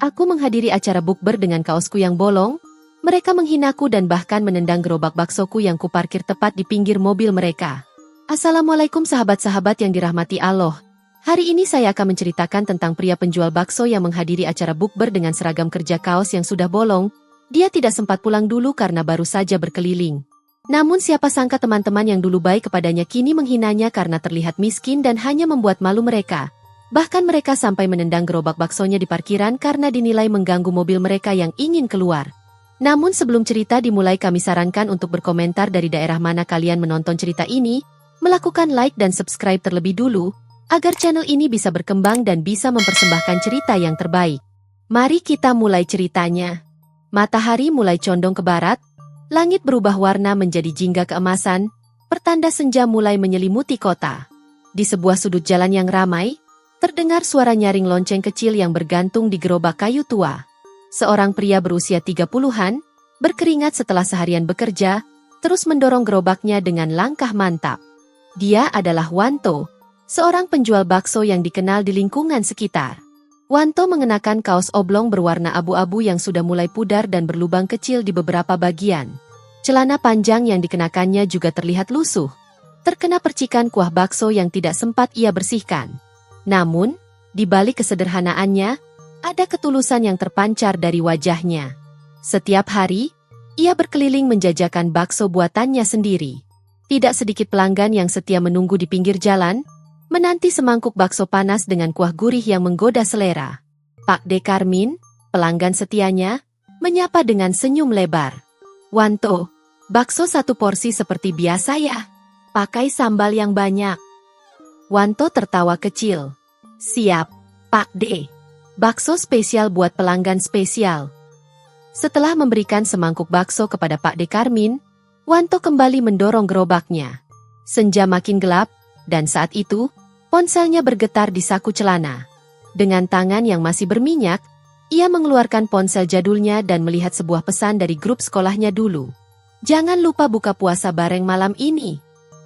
Aku menghadiri acara bukber dengan kaosku yang bolong. Mereka menghinaku dan bahkan menendang gerobak baksoku yang kuparkir tepat di pinggir mobil mereka. Assalamualaikum sahabat-sahabat yang dirahmati Allah. Hari ini saya akan menceritakan tentang pria penjual bakso yang menghadiri acara bukber dengan seragam kerja kaos yang sudah bolong. Dia tidak sempat pulang dulu karena baru saja berkeliling. Namun siapa sangka teman-teman yang dulu baik kepadanya kini menghinanya karena terlihat miskin dan hanya membuat malu mereka. Bahkan mereka sampai menendang gerobak baksonya di parkiran karena dinilai mengganggu mobil mereka yang ingin keluar. Namun sebelum cerita dimulai kami sarankan untuk berkomentar dari daerah mana kalian menonton cerita ini, melakukan like dan subscribe terlebih dulu, agar channel ini bisa berkembang dan bisa mempersembahkan cerita yang terbaik. Mari kita mulai ceritanya. Matahari mulai condong ke barat, langit berubah warna menjadi jingga keemasan, pertanda senja mulai menyelimuti kota. Di sebuah sudut jalan yang ramai, terdengar suara nyaring lonceng kecil yang bergantung di gerobak kayu tua. Seorang pria berusia 30-an, berkeringat setelah seharian bekerja, terus mendorong gerobaknya dengan langkah mantap. Dia adalah Wanto, seorang penjual bakso yang dikenal di lingkungan sekitar. Wanto mengenakan kaos oblong berwarna abu-abu yang sudah mulai pudar dan berlubang kecil di beberapa bagian. Celana panjang yang dikenakannya juga terlihat lusuh, terkena percikan kuah bakso yang tidak sempat ia bersihkan. Namun, di balik kesederhanaannya, ada ketulusan yang terpancar dari wajahnya. Setiap hari, ia berkeliling menjajakan bakso buatannya sendiri. Tidak sedikit pelanggan yang setia menunggu di pinggir jalan, menanti semangkuk bakso panas dengan kuah gurih yang menggoda selera. Pak De Karmin, pelanggan setianya, menyapa dengan senyum lebar. Wanto, bakso satu porsi seperti biasa ya? Pakai sambal yang banyak. Wanto tertawa kecil. Siap, Pak De. Bakso spesial buat pelanggan spesial. Setelah memberikan semangkuk bakso kepada Pak De Karmin, Wanto kembali mendorong gerobaknya. Senja makin gelap, dan saat itu, ponselnya bergetar di saku celana. Dengan tangan yang masih berminyak, ia mengeluarkan ponsel jadulnya dan melihat sebuah pesan dari grup sekolahnya dulu. Jangan lupa buka puasa bareng malam ini.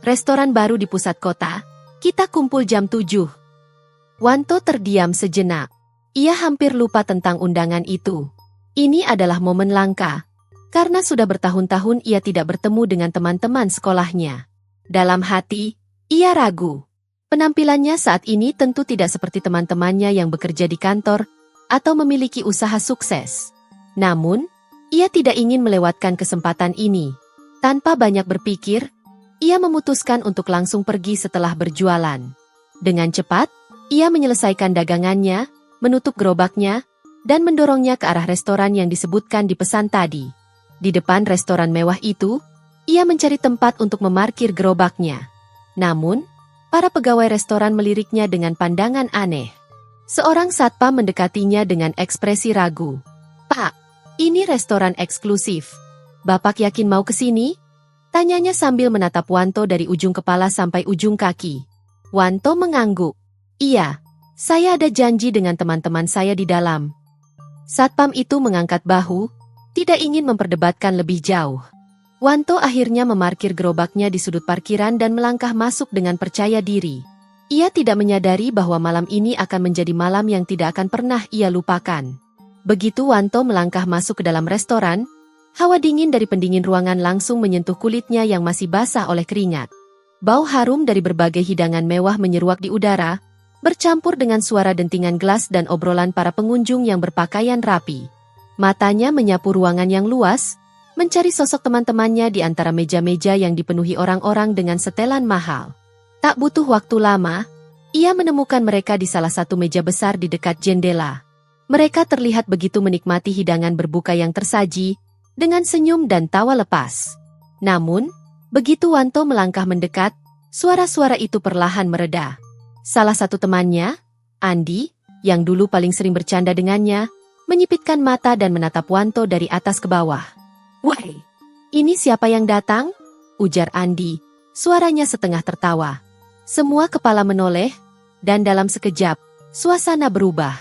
Restoran baru di pusat kota, kita kumpul jam 7. Wanto terdiam sejenak. Ia hampir lupa tentang undangan itu. Ini adalah momen langka, karena sudah bertahun-tahun ia tidak bertemu dengan teman-teman sekolahnya. Dalam hati, ia ragu. Penampilannya saat ini tentu tidak seperti teman-temannya yang bekerja di kantor atau memiliki usaha sukses. Namun, ia tidak ingin melewatkan kesempatan ini. Tanpa banyak berpikir, ia memutuskan untuk langsung pergi setelah berjualan. Dengan cepat, ia menyelesaikan dagangannya, menutup gerobaknya, dan mendorongnya ke arah restoran yang disebutkan di pesan tadi. Di depan restoran mewah itu, ia mencari tempat untuk memarkir gerobaknya. Namun, para pegawai restoran meliriknya dengan pandangan aneh. Seorang satpam mendekatinya dengan ekspresi ragu. Pak, ini restoran eksklusif. Bapak yakin mau ke sini? Tanyanya sambil menatap Wanto dari ujung kepala sampai ujung kaki. Wanto mengangguk. Iya, saya ada janji dengan teman-teman saya di dalam. Satpam itu mengangkat bahu, tidak ingin memperdebatkan lebih jauh. Wanto akhirnya memarkir gerobaknya di sudut parkiran dan melangkah masuk dengan percaya diri. Ia tidak menyadari bahwa malam ini akan menjadi malam yang tidak akan pernah ia lupakan. Begitu Wanto melangkah masuk ke dalam restoran, hawa dingin dari pendingin ruangan langsung menyentuh kulitnya yang masih basah oleh keringat. Bau harum dari berbagai hidangan mewah menyeruak di udara, bercampur dengan suara dentingan gelas dan obrolan para pengunjung yang berpakaian rapi. Matanya menyapu ruangan yang luas, mencari sosok teman-temannya di antara meja-meja yang dipenuhi orang-orang dengan setelan mahal. Tak butuh waktu lama, ia menemukan mereka di salah satu meja besar di dekat jendela. Mereka terlihat begitu menikmati hidangan berbuka yang tersaji, dengan senyum dan tawa lepas. Namun, begitu Wanto melangkah mendekat, suara-suara itu perlahan mereda. Salah satu temannya, Andi, yang dulu paling sering bercanda dengannya, menyipitkan mata dan menatap Wanto dari atas ke bawah. Woi, ini siapa yang datang? Ujar Andi, suaranya setengah tertawa. Semua kepala menoleh, dan dalam sekejap, suasana berubah.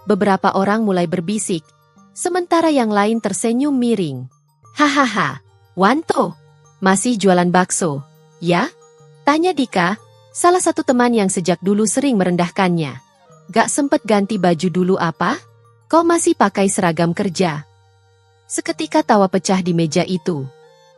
Beberapa orang mulai berbisik, sementara yang lain tersenyum miring. Hahaha, Wanto, masih jualan bakso, ya? Tanya Dika, salah satu teman yang sejak dulu sering merendahkannya. Gak sempet ganti baju dulu apa? Kau masih pakai seragam kerja. Seketika tawa pecah di meja itu.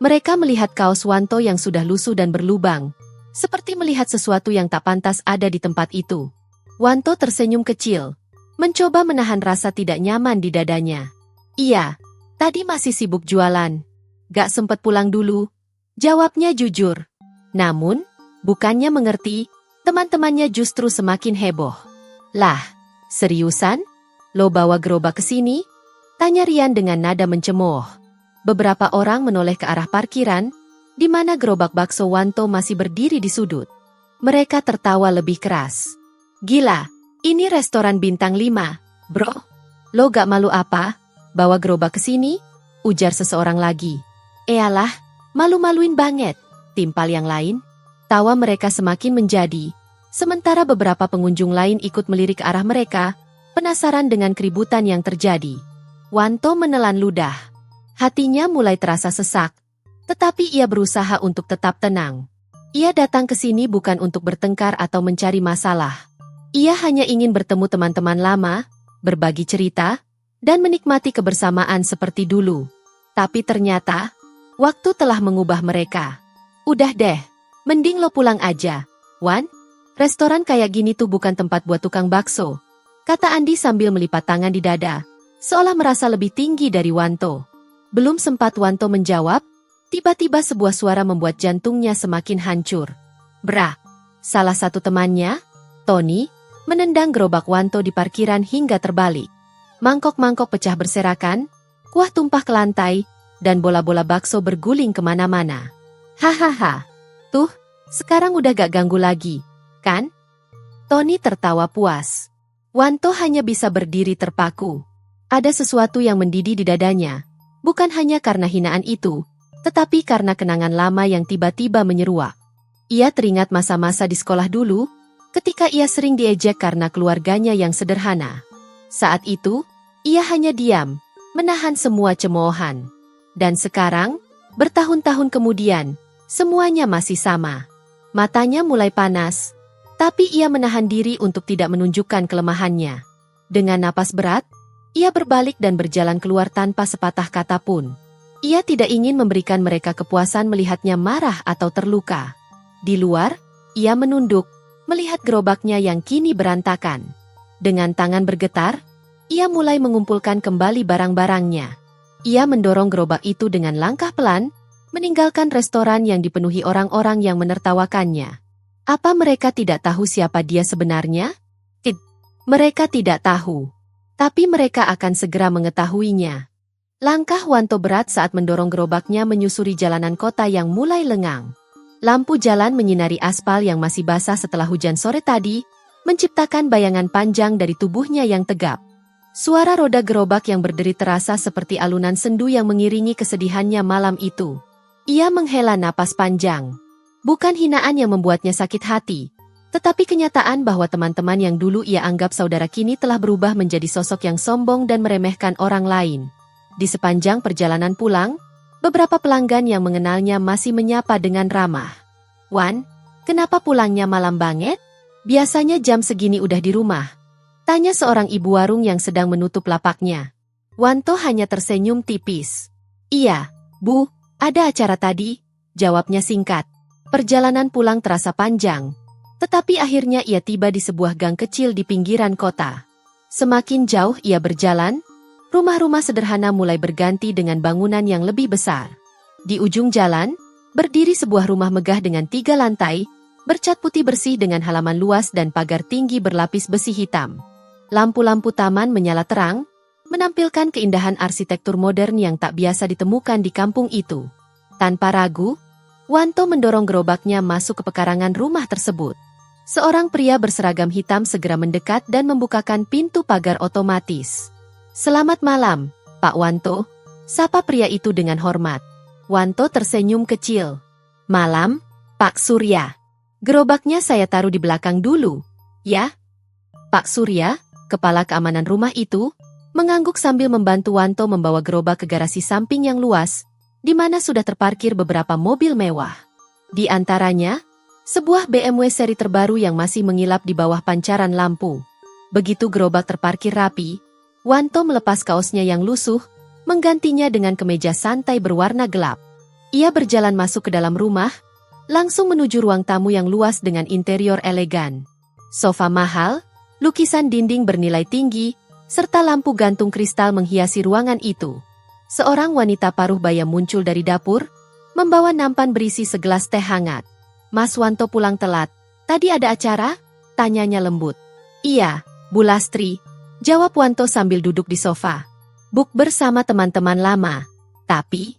Mereka melihat kaos Wanto yang sudah lusuh dan berlubang. Seperti melihat sesuatu yang tak pantas ada di tempat itu. Wanto tersenyum kecil. Mencoba menahan rasa tidak nyaman di dadanya. Iya, tadi masih sibuk jualan. Gak sempet pulang dulu. Jawabnya jujur. Namun, bukannya mengerti, teman-temannya justru semakin heboh. Lah, seriusan? Lo bawa gerobak ke sini? Tanya Rian dengan nada mencemooh. Beberapa orang menoleh ke arah parkiran, di mana gerobak bakso Wanto masih berdiri di sudut. Mereka tertawa lebih keras. Gila, ini restoran bintang 5, bro. Lo gak malu apa? Bawa gerobak ke sini? Ujar seseorang lagi. Eyalah, malu-maluin banget, timpal yang lain. Tawa mereka semakin menjadi, sementara beberapa pengunjung lain ikut melirik ke arah mereka, penasaran dengan keributan yang terjadi. Wanto menelan ludah. Hatinya mulai terasa sesak, tetapi ia berusaha untuk tetap tenang. Ia datang ke sini bukan untuk bertengkar atau mencari masalah. Ia hanya ingin bertemu teman-teman lama, berbagi cerita, dan menikmati kebersamaan seperti dulu. Tapi ternyata, waktu telah mengubah mereka. Udah deh, mending lo pulang aja, Wan. Restoran kayak gini tuh bukan tempat buat tukang bakso, kata Andi sambil melipat tangan di dada, seolah merasa lebih tinggi dari Wanto. Belum sempat Wanto menjawab, tiba-tiba sebuah suara membuat jantungnya semakin hancur. Bra! Salah satu temannya, Tony, menendang gerobak Wanto di parkiran hingga terbalik. Mangkok-mangkok pecah berserakan, kuah tumpah ke lantai, dan bola-bola bakso berguling kemana-mana. Hahaha, tuh, sekarang udah gak ganggu lagi, kan? Tony tertawa puas. Wanto hanya bisa berdiri terpaku. Ada sesuatu yang mendidih di dadanya, bukan hanya karena hinaan itu, tetapi karena kenangan lama yang tiba-tiba menyeruak. Ia teringat masa-masa di sekolah dulu, ketika ia sering diejek karena keluarganya yang sederhana. Saat itu, ia hanya diam, menahan semua cemoohan. Dan sekarang, bertahun-tahun kemudian, semuanya masih sama. Matanya mulai panas, tapi ia menahan diri untuk tidak menunjukkan kelemahannya. Dengan napas berat, ia berbalik dan berjalan keluar tanpa sepatah kata pun. Ia tidak ingin memberikan mereka kepuasan melihatnya marah atau terluka. Di luar, ia menunduk, melihat gerobaknya yang kini berantakan. Dengan tangan bergetar, ia mulai mengumpulkan kembali barang-barangnya. Ia mendorong gerobak itu dengan langkah pelan, meninggalkan restoran yang dipenuhi orang-orang yang menertawakannya. Apa mereka tidak tahu siapa dia sebenarnya? Mereka tidak tahu. Tapi mereka akan segera mengetahuinya. Langkah Wanto berat saat mendorong gerobaknya menyusuri jalanan kota yang mulai lengang. Lampu jalan menyinari aspal yang masih basah setelah hujan sore tadi, menciptakan bayangan panjang dari tubuhnya yang tegap. Suara roda gerobak yang berderi terasa seperti alunan sendu yang mengiringi kesedihannya malam itu. Ia menghela napas panjang. Bukan hinaan yang membuatnya sakit hati, tetapi kenyataan bahwa teman-teman yang dulu ia anggap saudara kini telah berubah menjadi sosok yang sombong dan meremehkan orang lain. Di sepanjang perjalanan pulang, beberapa pelanggan yang mengenalnya masih menyapa dengan ramah. Wan, kenapa pulangnya malam banget? Biasanya jam segini udah di rumah. Tanya seorang ibu warung yang sedang menutup lapaknya. Wanto hanya tersenyum tipis. Iya, Bu, ada acara tadi, jawabnya singkat. Perjalanan pulang terasa panjang, tetapi akhirnya ia tiba di sebuah gang kecil di pinggiran kota. Semakin jauh ia berjalan, rumah-rumah sederhana mulai berganti dengan bangunan yang lebih besar. Di ujung jalan, berdiri sebuah rumah megah dengan 3 lantai, bercat putih bersih dengan halaman luas dan pagar tinggi berlapis besi hitam. Lampu-lampu taman menyala terang, menampilkan keindahan arsitektur modern yang tak biasa ditemukan di kampung itu. Tanpa ragu, Wanto mendorong gerobaknya masuk ke pekarangan rumah tersebut. Seorang pria berseragam hitam segera mendekat dan membukakan pintu pagar otomatis. Selamat malam, Pak Wanto, sapa pria itu dengan hormat. Wanto tersenyum kecil. Malam, Pak Surya. Gerobaknya saya taruh di belakang dulu, ya? Pak Surya, kepala keamanan rumah itu, mengangguk sambil membantu Wanto membawa gerobak ke garasi samping yang luas, di mana sudah terparkir beberapa mobil mewah. Di antaranya, sebuah BMW seri terbaru yang masih mengilap di bawah pancaran lampu. Begitu gerobak terparkir rapi, Wanto melepas kaosnya yang lusuh, menggantinya dengan kemeja santai berwarna gelap. Ia berjalan masuk ke dalam rumah, langsung menuju ruang tamu yang luas dengan interior elegan. Sofa mahal, lukisan dinding bernilai tinggi, serta lampu gantung kristal menghiasi ruangan itu. Seorang wanita paruh baya muncul dari dapur, membawa nampan berisi segelas teh hangat. "Mas Wanto pulang telat. Tadi ada acara?" tanyanya lembut. "Iya, Bu Lastri," jawab Wanto sambil duduk di sofa. "Bukber sama teman-teman lama." Tapi,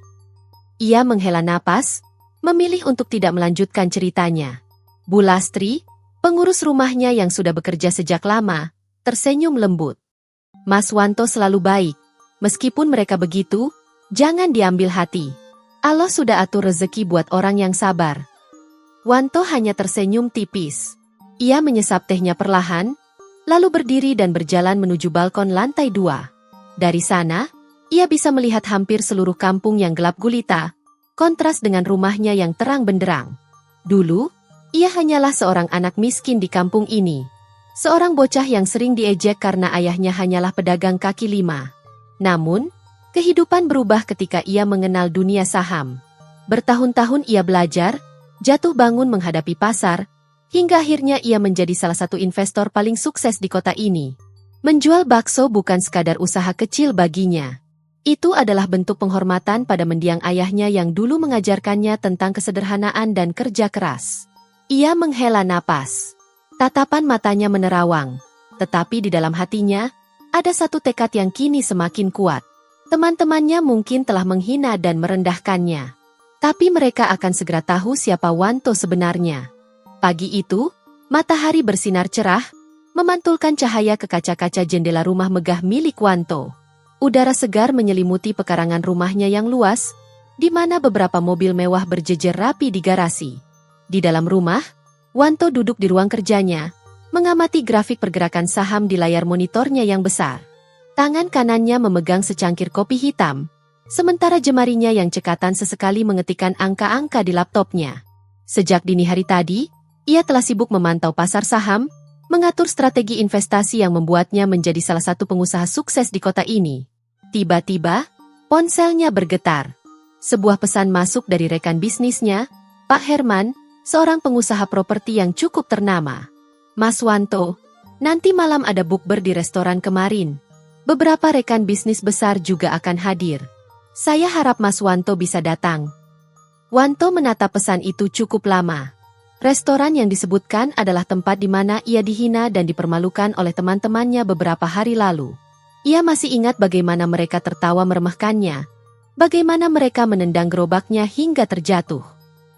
ia menghela napas, memilih untuk tidak melanjutkan ceritanya. Bu Lastri, pengurus rumahnya yang sudah bekerja sejak lama, tersenyum lembut. "Mas Wanto selalu baik. Meskipun mereka begitu, jangan diambil hati. Allah sudah atur rezeki buat orang yang sabar." Wanto hanya tersenyum tipis. Ia menyesap tehnya perlahan, lalu berdiri dan berjalan menuju balkon lantai 2. Dari sana, ia bisa melihat hampir seluruh kampung yang gelap gulita, kontras dengan rumahnya yang terang benderang. Dulu, ia hanyalah seorang anak miskin di kampung ini. Seorang bocah yang sering diejek karena ayahnya hanyalah pedagang kaki lima. Namun, kehidupan berubah ketika ia mengenal dunia saham. Bertahun-tahun ia belajar, jatuh bangun menghadapi pasar, hingga akhirnya ia menjadi salah satu investor paling sukses di kota ini. Menjual bakso bukan sekadar usaha kecil baginya. Itu adalah bentuk penghormatan pada mendiang ayahnya yang dulu mengajarkannya tentang kesederhanaan dan kerja keras. Ia menghela napas. Tatapan matanya menerawang. Tetapi di dalam hatinya, ada satu tekad yang kini semakin kuat. Teman-temannya mungkin telah menghina dan merendahkannya. Tapi mereka akan segera tahu siapa Wanto sebenarnya. Pagi itu, matahari bersinar cerah, memantulkan cahaya ke kaca-kaca jendela rumah megah milik Wanto. Udara segar menyelimuti pekarangan rumahnya yang luas, di mana beberapa mobil mewah berjejer rapi di garasi. Di dalam rumah, Wanto duduk di ruang kerjanya, mengamati grafik pergerakan saham di layar monitornya yang besar. Tangan kanannya memegang secangkir kopi hitam, sementara jemarinya yang cekatan sesekali mengetikkan angka-angka di laptopnya. Sejak dini hari tadi, ia telah sibuk memantau pasar saham, mengatur strategi investasi yang membuatnya menjadi salah satu pengusaha sukses di kota ini. Tiba-tiba, ponselnya bergetar. Sebuah pesan masuk dari rekan bisnisnya, Pak Herman, seorang pengusaha properti yang cukup ternama. "Mas Wanto, nanti malam ada bukber di restoran kemarin. Beberapa rekan bisnis besar juga akan hadir. Saya harap Mas Wanto bisa datang." Wanto menatap pesan itu cukup lama. Restoran yang disebutkan adalah tempat di mana ia dihina dan dipermalukan oleh teman-temannya beberapa hari lalu. Ia masih ingat bagaimana mereka tertawa meremehkannya, bagaimana mereka menendang gerobaknya hingga terjatuh.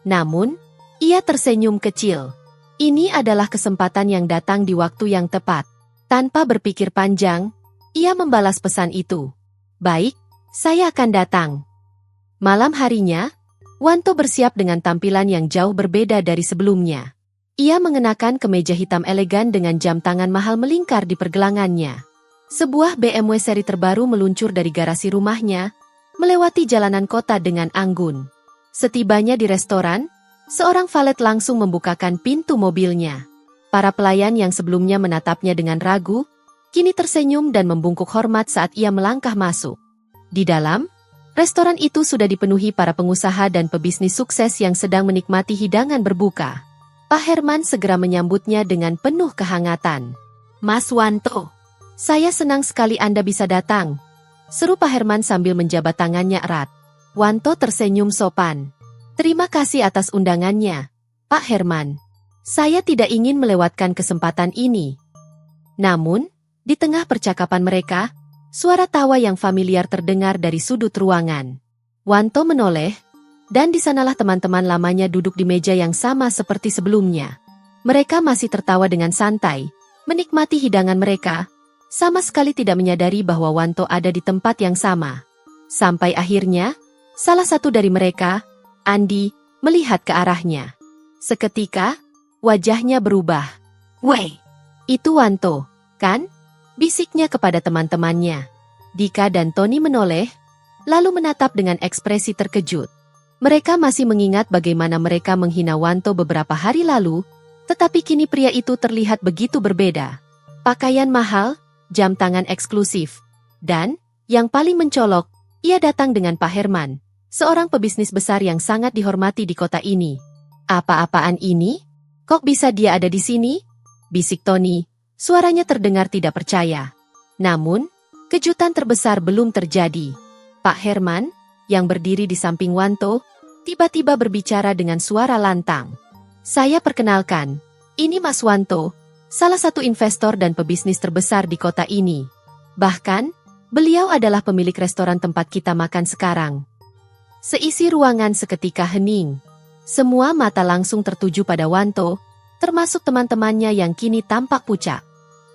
Namun, ia tersenyum kecil. Ini adalah kesempatan yang datang di waktu yang tepat. Tanpa berpikir panjang, ia membalas pesan itu. "Baik, saya akan datang." Malam harinya, Wanto bersiap dengan tampilan yang jauh berbeda dari sebelumnya. Ia mengenakan kemeja hitam elegan dengan jam tangan mahal melingkar di pergelangannya. Sebuah BMW seri terbaru meluncur dari garasi rumahnya, melewati jalanan kota dengan anggun. Setibanya di restoran, seorang valet langsung membukakan pintu mobilnya. Para pelayan yang sebelumnya menatapnya dengan ragu, kini tersenyum dan membungkuk hormat saat ia melangkah masuk. Di dalam, restoran itu sudah dipenuhi para pengusaha dan pebisnis sukses yang sedang menikmati hidangan berbuka. Pak Herman segera menyambutnya dengan penuh kehangatan. "Mas Wanto, saya senang sekali Anda bisa datang," seru Pak Herman sambil menjabat tangannya erat. Wanto tersenyum sopan. "Terima kasih atas undangannya, Pak Herman. Saya tidak ingin melewatkan kesempatan ini." Namun, di tengah percakapan mereka, suara tawa yang familiar terdengar dari sudut ruangan. Wanto menoleh, dan di sanalah teman-teman lamanya duduk di meja yang sama seperti sebelumnya. Mereka masih tertawa dengan santai, menikmati hidangan mereka, sama sekali tidak menyadari bahwa Wanto ada di tempat yang sama. Sampai akhirnya, salah satu dari mereka, Andi, melihat ke arahnya. Seketika, wajahnya berubah. "Weh, itu Wanto, kan?" bisiknya kepada teman-temannya. Dika dan Tony menoleh, lalu menatap dengan ekspresi terkejut. Mereka masih mengingat bagaimana mereka menghina Wanto beberapa hari lalu, tetapi kini pria itu terlihat begitu berbeda. Pakaian mahal, jam tangan eksklusif, Dan, yang paling mencolok, ia datang dengan Pak Herman, seorang pebisnis besar yang sangat dihormati di kota ini. Apa-apaan ini? Kok bisa dia ada di sini? Bisik Tony, suaranya terdengar tidak percaya. Namun, kejutan terbesar belum terjadi. Pak Herman, yang berdiri di samping Wanto, tiba-tiba berbicara dengan suara lantang. Saya perkenalkan, ini Mas Wanto, salah satu investor dan pebisnis terbesar di kota ini. Bahkan, beliau adalah pemilik restoran tempat kita makan sekarang. Seisi ruangan seketika hening. Semua mata langsung tertuju pada Wanto, termasuk teman-temannya yang kini tampak pucat.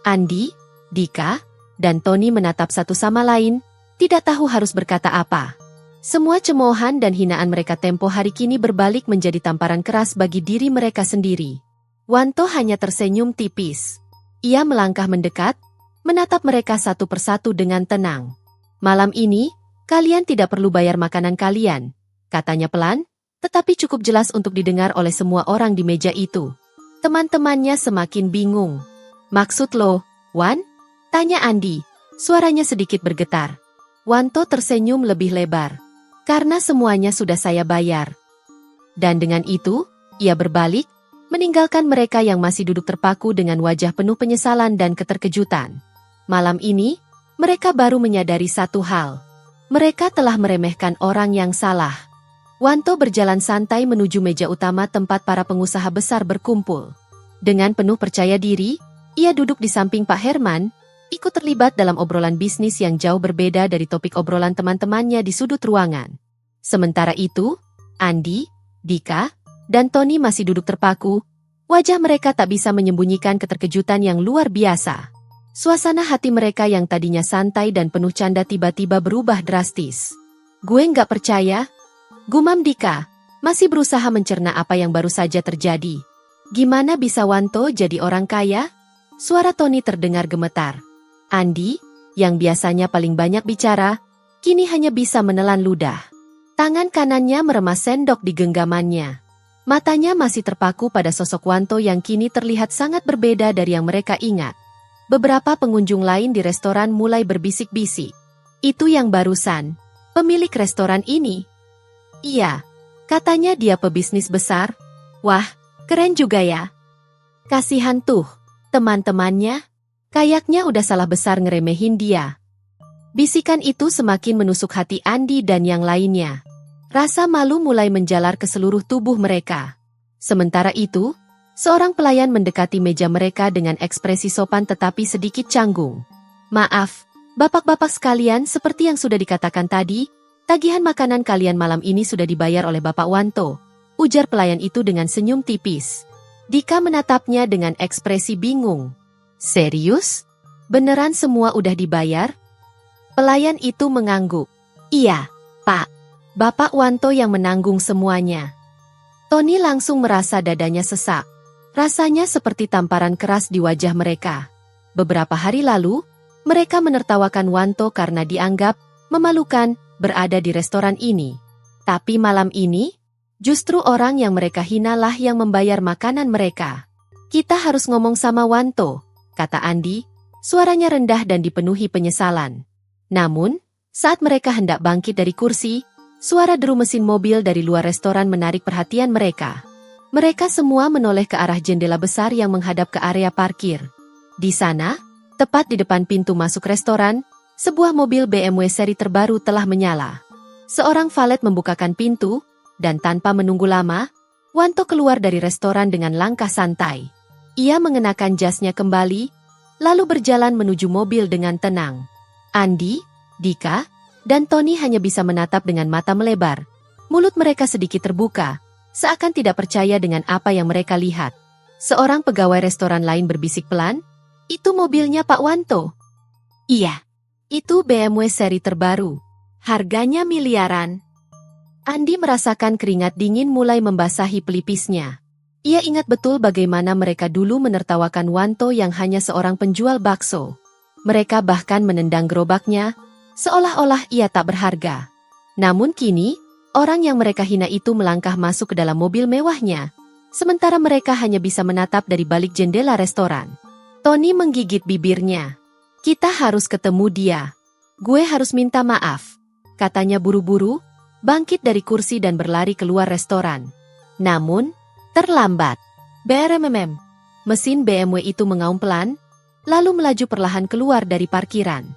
Andi, Dika, dan Tony menatap satu sama lain, tidak tahu harus berkata apa. Semua cemoohan dan hinaan mereka tempo hari kini berbalik menjadi tamparan keras bagi diri mereka sendiri. Wanto hanya tersenyum tipis. Ia melangkah mendekat, menatap mereka satu persatu dengan tenang. Malam ini, kalian tidak perlu bayar makanan kalian, katanya pelan, tetapi cukup jelas untuk didengar oleh semua orang di meja itu. Teman-temannya semakin bingung. Maksud lo, Wan? Tanya Andi, suaranya sedikit bergetar. Wanto tersenyum lebih lebar. Karena semuanya sudah saya bayar. Dan dengan itu, ia berbalik, meninggalkan mereka yang masih duduk terpaku dengan wajah penuh penyesalan dan keterkejutan. Malam ini, mereka baru menyadari satu hal. Mereka telah meremehkan orang yang salah. Wanto berjalan santai menuju meja utama tempat para pengusaha besar berkumpul. Dengan penuh percaya diri, ia duduk di samping Pak Herman, ikut terlibat dalam obrolan bisnis yang jauh berbeda dari topik obrolan teman-temannya di sudut ruangan. Sementara itu, Andi, Dika, dan Tony masih duduk terpaku, wajah mereka tak bisa menyembunyikan keterkejutan yang luar biasa. Suasana hati mereka yang tadinya santai dan penuh canda tiba-tiba berubah drastis. Gue nggak percaya, gumam Dika, masih berusaha mencerna apa yang baru saja terjadi. Gimana bisa Wanto jadi orang kaya? Suara Tony terdengar gemetar. Andi, yang biasanya paling banyak bicara, kini hanya bisa menelan ludah. Tangan kanannya meremas sendok di genggamannya. Matanya masih terpaku pada sosok Wanto yang kini terlihat sangat berbeda dari yang mereka ingat. Beberapa pengunjung lain di restoran mulai berbisik-bisik. Itu yang barusan, pemilik restoran ini. Iya, katanya dia pebisnis besar. Wah, keren juga ya. Kasihan tuh, teman-temannya. Kayaknya udah salah besar ngeremehin dia. Bisikan itu semakin menusuk hati Andi dan yang lainnya. Rasa malu mulai menjalar ke seluruh tubuh mereka. Sementara itu, seorang pelayan mendekati meja mereka dengan ekspresi sopan tetapi sedikit canggung. Maaf, bapak-bapak sekalian, seperti yang sudah dikatakan tadi, tagihan makanan kalian malam ini sudah dibayar oleh Bapak Wanto, ujar pelayan itu dengan senyum tipis. Dika menatapnya dengan ekspresi bingung. Serius? Beneran semua udah dibayar? Pelayan itu mengangguk. Iya, Pak. Bapak Wanto yang menanggung semuanya. Tony langsung merasa dadanya sesak. Rasanya seperti tamparan keras di wajah mereka. Beberapa hari lalu, mereka menertawakan Wanto karena dianggap memalukan berada di restoran ini. Tapi malam ini, justru orang yang mereka hinalah yang membayar makanan mereka. Kita harus ngomong sama Wanto, kata Andi, suaranya rendah dan dipenuhi penyesalan. Namun, saat mereka hendak bangkit dari kursi, suara deru mesin mobil dari luar restoran menarik perhatian mereka. Mereka semua menoleh ke arah jendela besar yang menghadap ke area parkir. Di sana, tepat di depan pintu masuk restoran, sebuah mobil BMW seri terbaru telah menyala. Seorang valet membukakan pintu, dan tanpa menunggu lama, Wanto keluar dari restoran dengan langkah santai. Ia mengenakan jasnya kembali, lalu berjalan menuju mobil dengan tenang. Andi, Dika, dan Tony hanya bisa menatap dengan mata melebar. Mulut mereka sedikit terbuka, seakan tidak percaya dengan apa yang mereka lihat. Seorang pegawai restoran lain berbisik pelan, "Itu mobilnya Pak Wanto." "Iya, itu BMW seri terbaru. Harganya miliaran." Andi merasakan keringat dingin mulai membasahi pelipisnya. Ia ingat betul bagaimana mereka dulu menertawakan Wanto yang hanya seorang penjual bakso. Mereka bahkan menendang gerobaknya, seolah-olah ia tak berharga. Namun kini, orang yang mereka hina itu melangkah masuk ke dalam mobil mewahnya, sementara mereka hanya bisa menatap dari balik jendela restoran. Tony menggigit bibirnya. "Kita harus ketemu dia." Gue harus minta maaf, katanya buru-buru, bangkit dari kursi dan berlari keluar restoran. Namun, terlambat. BRMM. Mesin BMW itu mengaum pelan, lalu melaju perlahan keluar dari parkiran.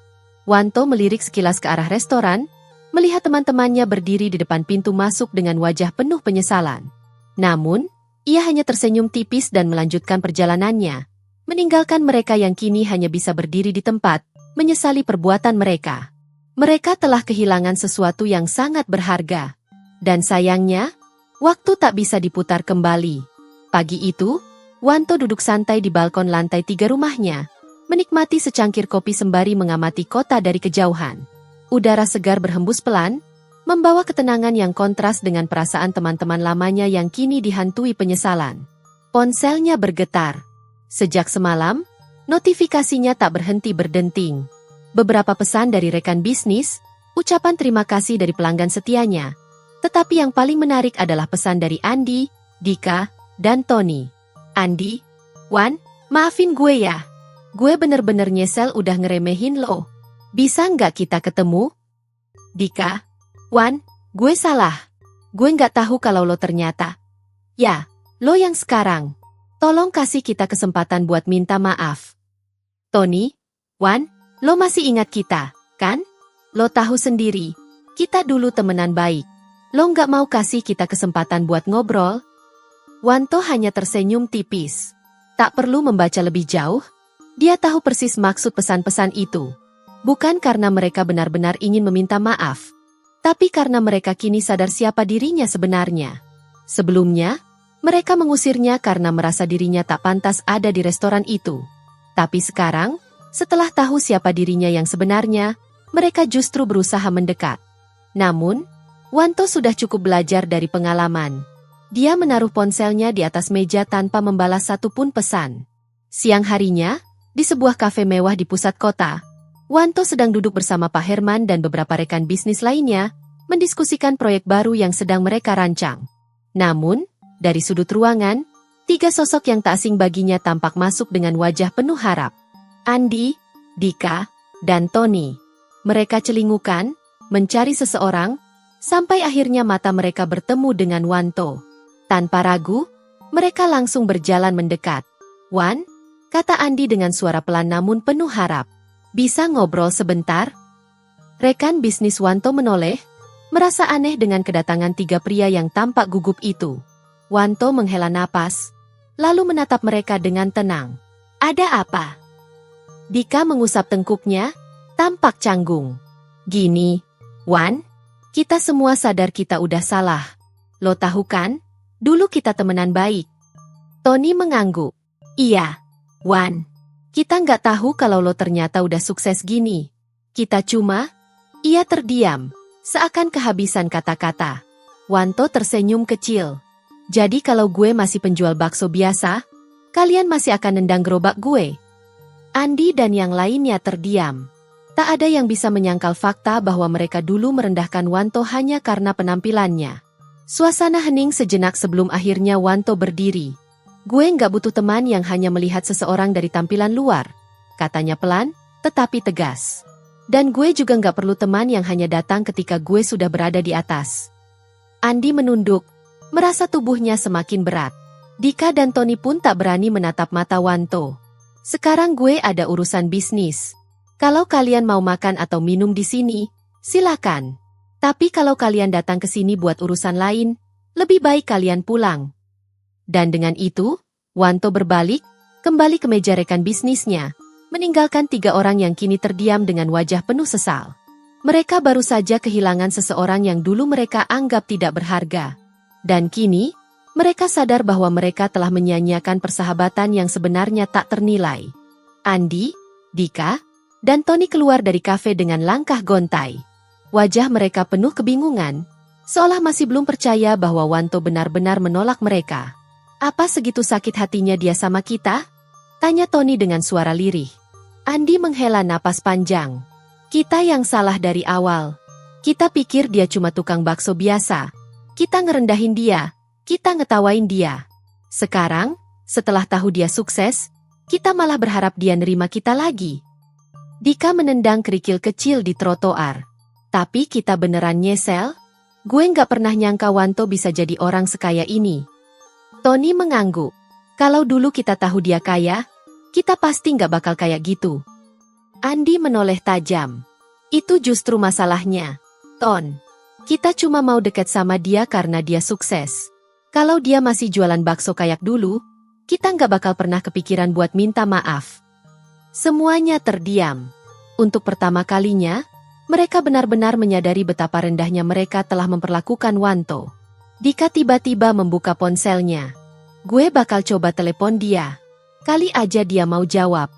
Wanto melirik sekilas ke arah restoran, melihat teman-temannya berdiri di depan pintu masuk dengan wajah penuh penyesalan. Namun, ia hanya tersenyum tipis dan melanjutkan perjalanannya, meninggalkan mereka yang kini hanya bisa berdiri di tempat, menyesali perbuatan mereka. Mereka telah kehilangan sesuatu yang sangat berharga. Dan sayangnya, waktu tak bisa diputar kembali. Pagi itu, Wanto duduk santai di balkon lantai 3 rumahnya, menikmati secangkir kopi sembari mengamati kota dari kejauhan. Udara segar berhembus pelan, membawa ketenangan yang kontras dengan perasaan teman-teman lamanya yang kini dihantui penyesalan. Ponselnya bergetar. Sejak semalam, notifikasinya tak berhenti berdenting. Beberapa pesan dari rekan bisnis, ucapan terima kasih dari pelanggan setianya. Tetapi yang paling menarik adalah pesan dari Andi, Dika, dan Tony. Andi, Wan, maafin gue ya. Gue bener-bener nyesel udah ngeremehin lo. Bisa nggak kita ketemu? Dika, Wan, gue salah. Gue nggak tahu kalau lo ternyata. Ya, lo yang sekarang. Tolong kasih kita kesempatan buat minta maaf. Tony, Wan, lo masih ingat kita, kan? Lo tahu sendiri, kita dulu temenan baik. Lo nggak mau kasih kita kesempatan buat ngobrol? Wanto hanya tersenyum tipis. Tak perlu membaca lebih jauh, dia tahu persis maksud pesan-pesan itu. Bukan karena mereka benar-benar ingin meminta maaf, tapi karena mereka kini sadar siapa dirinya sebenarnya. Sebelumnya, mereka mengusirnya karena merasa dirinya tak pantas ada di restoran itu. Tapi sekarang, setelah tahu siapa dirinya yang sebenarnya, mereka justru berusaha mendekat. Namun, Wanto sudah cukup belajar dari pengalaman. Dia menaruh ponselnya di atas meja tanpa membalas satupun pesan. Siang harinya, di sebuah kafe mewah di pusat kota, Wanto sedang duduk bersama Pak Herman dan beberapa rekan bisnis lainnya, mendiskusikan proyek baru yang sedang mereka rancang. Namun, dari sudut ruangan, 3 sosok yang tak asing baginya tampak masuk dengan wajah penuh harap. Andi, Dika, dan Tony. Mereka celingukan, mencari seseorang, sampai akhirnya mata mereka bertemu dengan Wanto. Tanpa ragu, mereka langsung berjalan mendekat. Wan, kata Andi dengan suara pelan namun penuh harap. Bisa ngobrol sebentar? Rekan bisnis Wanto menoleh, merasa aneh dengan kedatangan 3 pria yang tampak gugup itu. Wanto menghela napas, lalu menatap mereka dengan tenang. Ada apa? Dika mengusap tengkuknya, tampak canggung. Gini, Wan, kita semua sadar kita udah salah. Lo tahu kan, dulu kita temenan baik. Tony mengangguk. Iya, Wan. Kita nggak tahu kalau lo ternyata udah sukses gini. Kita cuma... Ia terdiam, seakan kehabisan kata-kata. Wanto tersenyum kecil. Jadi kalau gue masih penjual bakso biasa, kalian masih akan nendang gerobak gue. Andi dan yang lainnya terdiam. Tak ada yang bisa menyangkal fakta bahwa mereka dulu merendahkan Wanto hanya karena penampilannya. Suasana hening sejenak sebelum akhirnya Wanto berdiri. Gue nggak butuh teman yang hanya melihat seseorang dari tampilan luar, katanya pelan, tetapi tegas. Dan gue juga nggak perlu teman yang hanya datang ketika gue sudah berada di atas. Andi menunduk, merasa tubuhnya semakin berat. Dika dan Tony pun tak berani menatap mata Wanto. Sekarang gue ada urusan bisnis. Kalau kalian mau makan atau minum di sini, silakan. Tapi kalau kalian datang ke sini buat urusan lain, lebih baik kalian pulang. Dan dengan itu, Wanto berbalik, kembali ke meja rekan bisnisnya, meninggalkan 3 orang yang kini terdiam dengan wajah penuh sesal. Mereka baru saja kehilangan seseorang yang dulu mereka anggap tidak berharga. Dan kini, mereka sadar bahwa mereka telah menyia-nyiakan persahabatan yang sebenarnya tak ternilai. Andi, Dika, dan Tony keluar dari kafe dengan langkah gontai. Wajah mereka penuh kebingungan, seolah masih belum percaya bahwa Wanto benar-benar menolak mereka. Apa segitu sakit hatinya dia sama kita? Tanya Tony dengan suara lirih. Andi menghela napas panjang. Kita yang salah dari awal. Kita pikir dia cuma tukang bakso biasa. Kita ngerendahin dia. Kita ngetawain dia. Sekarang, setelah tahu dia sukses, kita malah berharap dia nerima kita lagi. Dika menendang kerikil kecil di trotoar. Tapi kita beneran nyesel? Gue nggak pernah nyangka Wanto bisa jadi orang sekaya ini. Tony mengangguk. Kalau dulu kita tahu dia kaya, kita pasti nggak bakal kayak gitu. Andi menoleh tajam. Itu justru masalahnya, Ton. Kita cuma mau dekat sama dia karena dia sukses. Kalau dia masih jualan bakso kayak dulu, kita nggak bakal pernah kepikiran buat minta maaf. Semuanya terdiam. Untuk pertama kalinya, mereka benar-benar menyadari betapa rendahnya mereka telah memperlakukan Wanto. Dika tiba-tiba membuka ponselnya. Gue bakal coba telepon dia. Kali aja dia mau jawab.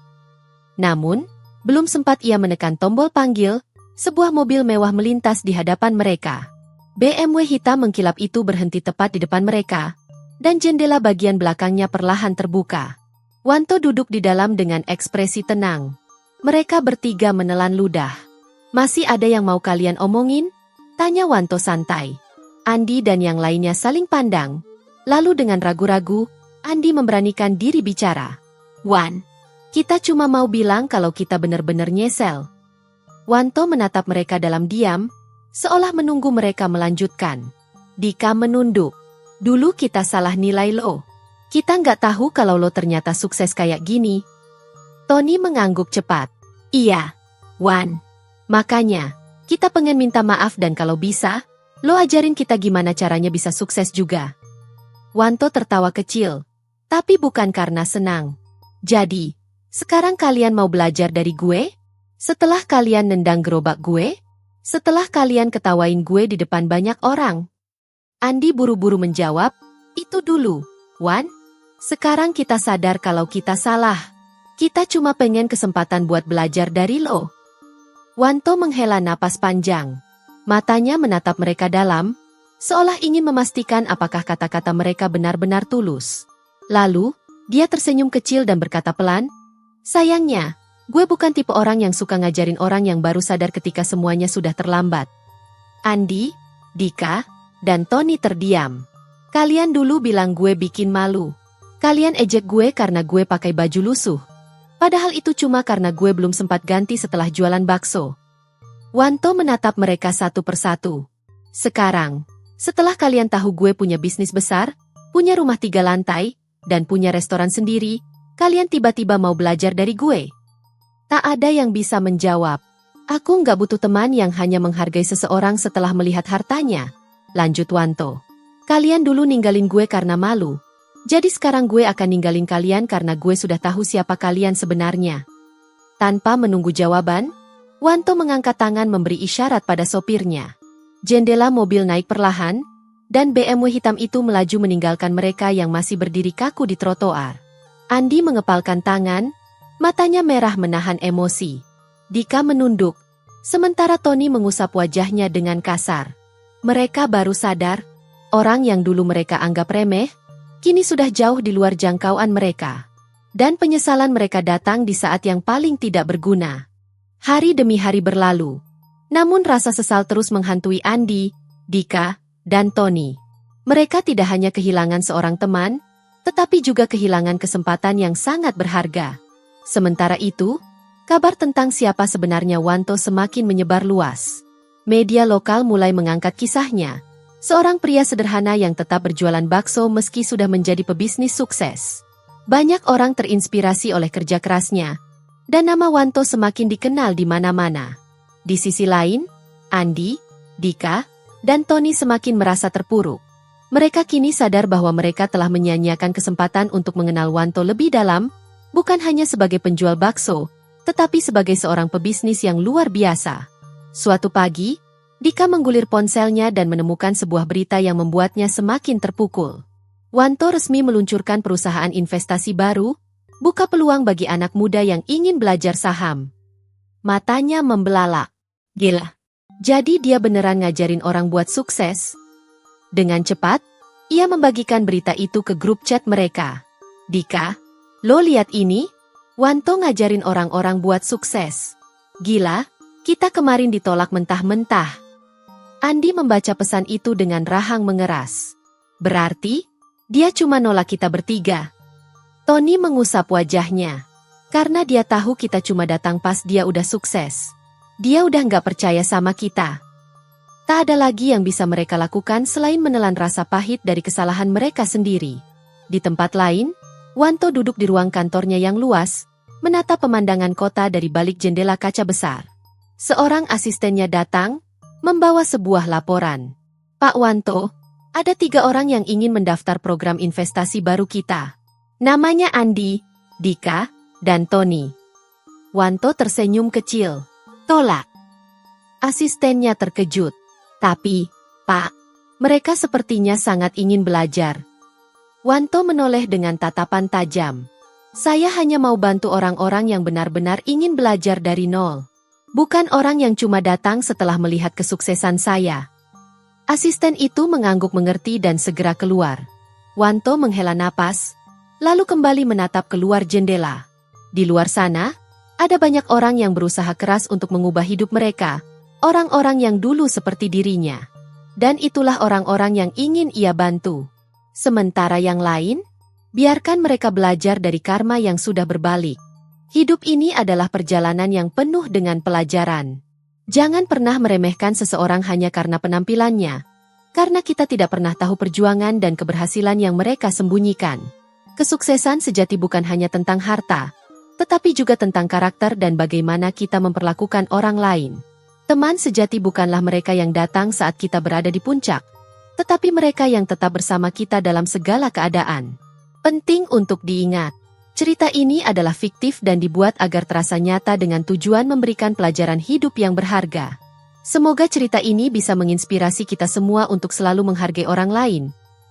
Namun, belum sempat ia menekan tombol panggil, sebuah mobil mewah melintas di hadapan mereka. BMW hitam mengkilap itu berhenti tepat di depan mereka, dan jendela bagian belakangnya perlahan terbuka. Wanto duduk di dalam dengan ekspresi tenang. Mereka bertiga menelan ludah. Masih ada yang mau kalian omongin? Tanya Wanto santai. Andi dan yang lainnya saling pandang. Lalu dengan ragu-ragu, Andi memberanikan diri bicara. Wan, kita cuma mau bilang kalau kita benar-benar nyesel. Wanto menatap mereka dalam diam, seolah menunggu mereka melanjutkan. Dika menunduk. Dulu kita salah nilai lo. Kita nggak tahu kalau lo ternyata sukses kayak gini. Tony mengangguk cepat. Iya, Wan. Makanya, kita pengen minta maaf dan kalau bisa, lo ajarin kita gimana caranya bisa sukses juga. Wanto tertawa kecil, tapi bukan karena senang. Jadi, sekarang kalian mau belajar dari gue? Setelah kalian nendang gerobak gue? Setelah kalian ketawain gue di depan banyak orang? Andi buru-buru menjawab, itu dulu, Wan. Sekarang kita sadar kalau kita salah. Kita cuma pengen kesempatan buat belajar dari lo. Wanto menghela napas panjang. Matanya menatap mereka dalam, seolah ingin memastikan apakah kata-kata mereka benar-benar tulus. Lalu, dia tersenyum kecil dan berkata pelan, sayangnya, gue bukan tipe orang yang suka ngajarin orang yang baru sadar ketika semuanya sudah terlambat. Andi, Dika, dan Tony terdiam. Kalian dulu bilang gue bikin malu. Kalian ejek gue karena gue pakai baju lusuh. Padahal itu cuma karena gue belum sempat ganti setelah jualan bakso. Wanto menatap mereka satu persatu. Sekarang, setelah kalian tahu gue punya bisnis besar, punya rumah 3 lantai, dan punya restoran sendiri, kalian tiba-tiba mau belajar dari gue. Tak ada yang bisa menjawab. Aku nggak butuh teman yang hanya menghargai seseorang setelah melihat hartanya. Lanjut Wanto. Kalian dulu ninggalin gue karena malu. Jadi sekarang gue akan ninggalin kalian karena gue sudah tahu siapa kalian sebenarnya. Tanpa menunggu jawaban, Wanto mengangkat tangan memberi isyarat pada sopirnya. Jendela mobil naik perlahan, dan BMW hitam itu melaju meninggalkan mereka yang masih berdiri kaku di trotoar. Andi mengepalkan tangan, matanya merah menahan emosi. Dika menunduk, sementara Tony mengusap wajahnya dengan kasar. Mereka baru sadar, orang yang dulu mereka anggap remeh, kini sudah jauh di luar jangkauan mereka. Dan penyesalan mereka datang di saat yang paling tidak berguna. Hari demi hari berlalu. Namun rasa sesal terus menghantui Andi, Dika, dan Tony. Mereka tidak hanya kehilangan seorang teman, tetapi juga kehilangan kesempatan yang sangat berharga. Sementara itu, kabar tentang siapa sebenarnya Wanto semakin menyebar luas. Media lokal mulai mengangkat kisahnya. Seorang pria sederhana yang tetap berjualan bakso meski sudah menjadi pebisnis sukses. Banyak orang terinspirasi oleh kerja kerasnya, dan nama Wanto semakin dikenal di mana-mana. Di sisi lain, Andi, Dika, dan Tony semakin merasa terpuruk. Mereka kini sadar bahwa mereka telah menyia-nyiakan kesempatan untuk mengenal Wanto lebih dalam, bukan hanya sebagai penjual bakso, tetapi sebagai seorang pebisnis yang luar biasa. Suatu pagi, Dika menggulir ponselnya dan menemukan sebuah berita yang membuatnya semakin terpukul. Wanto resmi meluncurkan perusahaan investasi baru, buka peluang bagi anak muda yang ingin belajar saham. Matanya membelalak. Gila. Jadi dia beneran ngajarin orang buat sukses? Dengan cepat, ia membagikan berita itu ke grup chat mereka. Dika, lo lihat ini? Wanto ngajarin orang-orang buat sukses. Gila, kita kemarin ditolak mentah-mentah. Andi membaca pesan itu dengan rahang mengeras. Berarti, dia cuma nolak kita bertiga. Tony mengusap wajahnya. Karena dia tahu kita cuma datang pas dia udah sukses. Dia udah nggak percaya sama kita. Tak ada lagi yang bisa mereka lakukan selain menelan rasa pahit dari kesalahan mereka sendiri. Di tempat lain, Wanto duduk di ruang kantornya yang luas, menatap pemandangan kota dari balik jendela kaca besar. Seorang asistennya datang, membawa sebuah laporan. Pak Wanto, ada 3 orang yang ingin mendaftar program investasi baru kita. Namanya Andi, Dika, dan Tony. Wanto tersenyum kecil. Tolak. Asistennya terkejut. Tapi, Pak, mereka sepertinya sangat ingin belajar. Wanto menoleh dengan tatapan tajam. Saya hanya mau bantu orang-orang yang benar-benar ingin belajar dari nol. Bukan orang yang cuma datang setelah melihat kesuksesan saya. Asisten itu mengangguk mengerti dan segera keluar. Wanto menghela napas, lalu kembali menatap keluar jendela. Di luar sana, ada banyak orang yang berusaha keras untuk mengubah hidup mereka, orang-orang yang dulu seperti dirinya. Dan itulah orang-orang yang ingin ia bantu. Sementara yang lain, biarkan mereka belajar dari karma yang sudah berbalik. Hidup ini adalah perjalanan yang penuh dengan pelajaran. Jangan pernah meremehkan seseorang hanya karena penampilannya, karena kita tidak pernah tahu perjuangan dan keberhasilan yang mereka sembunyikan. Kesuksesan sejati bukan hanya tentang harta, tetapi juga tentang karakter dan bagaimana kita memperlakukan orang lain. Teman sejati bukanlah mereka yang datang saat kita berada di puncak, tetapi mereka yang tetap bersama kita dalam segala keadaan. Penting untuk diingat, cerita ini adalah fiktif dan dibuat agar terasa nyata dengan tujuan memberikan pelajaran hidup yang berharga. Semoga cerita ini bisa menginspirasi kita semua untuk selalu menghargai orang lain,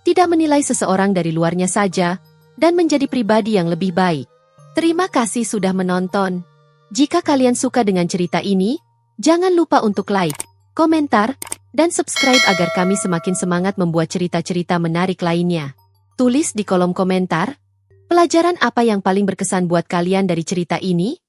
tidak menilai seseorang dari luarnya saja, dan menjadi pribadi yang lebih baik. Terima kasih sudah menonton. Jika kalian suka dengan cerita ini, jangan lupa untuk like, komentar, dan subscribe agar kami semakin semangat membuat cerita-cerita menarik lainnya. Tulis di kolom komentar, pelajaran apa yang paling berkesan buat kalian dari cerita ini?